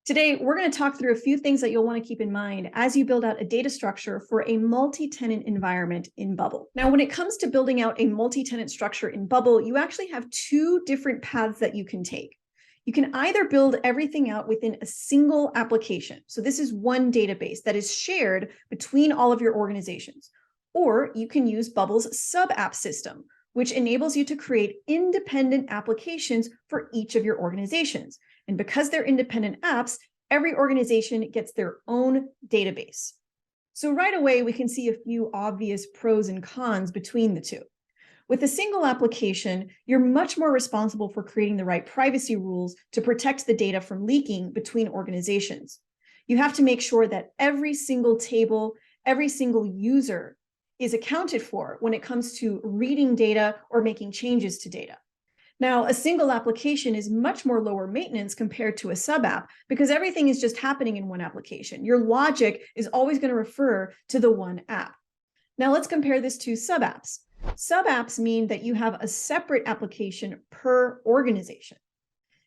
Today, we're going to talk through a few things that you'll want to keep in mind as you build out a data structure for a multi-tenant environment in Bubble. Now, when it comes to building out a multi-tenant structure in Bubble, you actually have two different paths that you can take. You can either build everything out within a single application. So this is one database that is shared between all of your organizations. Or you can use Bubble's sub-app system, which enables you to create independent applications for each of your organizations. And because they're independent apps, every organization gets their own database. So right away, we can see a few obvious pros and cons between the two. With a single application, you're much more responsible for creating the right privacy rules to protect the data from leaking between organizations. You have to make sure that every single table, every single user is accounted for when it comes to reading data or making changes to data. Now, a single application is much more lower maintenance compared to a sub-app because everything is just happening in one application. Your logic is always going to refer to the one app. Now, let's compare this to sub-apps. Sub-apps mean that you have a separate application per organization.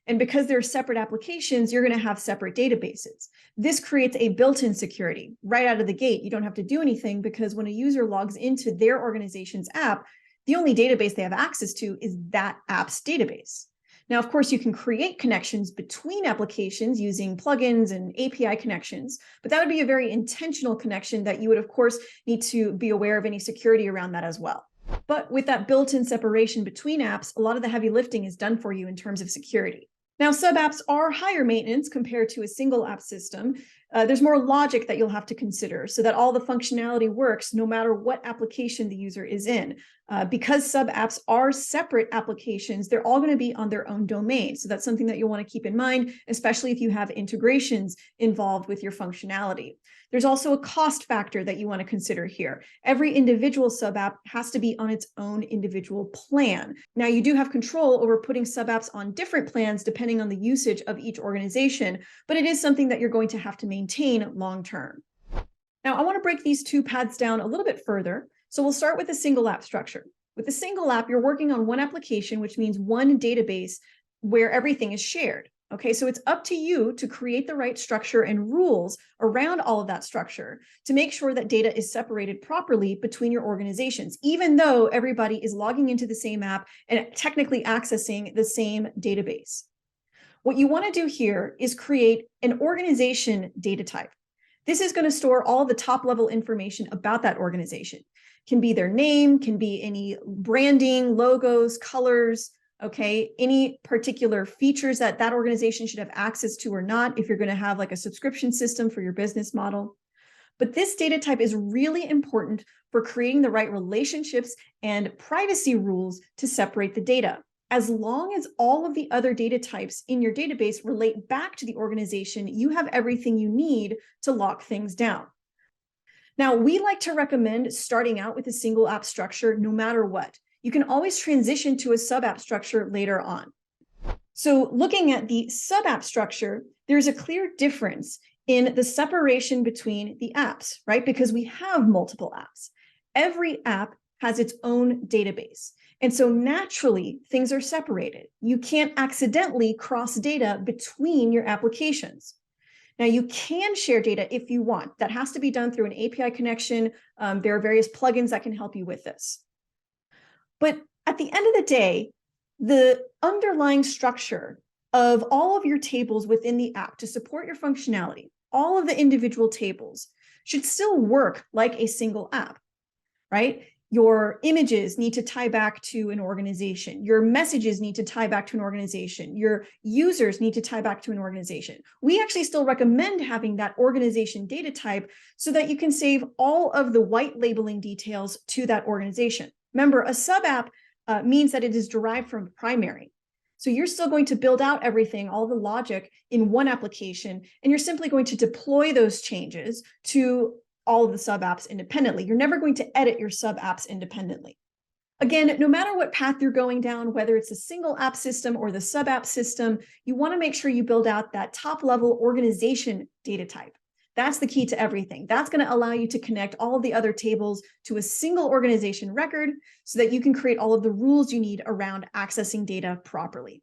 And because they're separate applications, you're going to have separate databases. This creates a built-in security right out of the gate. You don't have to do anything because when a user logs into their organization's app, the only database they have access to is that app's database. Now, of course, you can create connections between applications using plugins and API connections, but that would be a very intentional connection that you would, of course, need to be aware of any security around that as well. But with that built-in separation between apps, a lot of the heavy lifting is done for you in terms of security. Now, sub-apps are higher maintenance compared to a single app system. There's more logic that you'll have to consider so that all the functionality works no matter what application the user is in. Because sub-apps are separate applications, they're all going to be on their own domain. So that's something that you'll want to keep in mind, especially if you have integrations involved with your functionality. There's also a cost factor that you want to consider here. Every individual sub-app has to be on its own individual plan. Now, you do have control over putting sub-apps on different plans depending on the usage of each organization, but it is something that you're going to have to maintain long-term. Now, I want to break these two paths down a little bit further. So we'll start with a single app structure. With a single app, you're working on one application, which means one database where everything is shared. Okay, so it's up to you to create the right structure and rules around all of that structure to make sure that data is separated properly between your organizations, even though everybody is logging into the same app and technically accessing the same database. What you want to do here is create an organization data type. This is going to store all the top level information about that organization. Can be their name, can be any branding, logos, colors, okay, any particular features that that organization should have access to or not, if you're going to have like a subscription system for your business model. But this data type is really important for creating the right relationships and privacy rules to separate the data. As long as all of the other data types in your database relate back to the organization, you have everything you need to lock things down. Now, we like to recommend starting out with a single app structure no matter what. You can always transition to a sub-app structure later on. So looking at the sub-app structure, there's a clear difference in the separation between the apps, right? Because we have multiple apps. Every app has its own database. And so naturally, things are separated. You can't accidentally cross data between your applications. Now, you can share data if you want. That has to be done through an API connection. There are various plugins that can help you with this. But at the end of the day, the underlying structure of all of your tables within the app to support your functionality, all of the individual tables should still work like a single app, right? Your images need to tie back to an organization. Your messages need to tie back to an organization. Your users need to tie back to an organization. We actually still recommend having that organization data type so that you can save all of the white labeling details to that organization. Remember, a sub-app means that it is derived from primary. So you're still going to build out everything, all the logic in one application, and you're simply going to deploy those changes to all of the sub-apps independently. You're never going to edit your sub-apps independently. Again, no matter what path you're going down, whether it's a single app system or the sub-app system, you want to make sure you build out that top-level organization data type. That's the key to everything. That's going to allow you to connect all of the other tables to a single organization record so that you can create all of the rules you need around accessing data properly.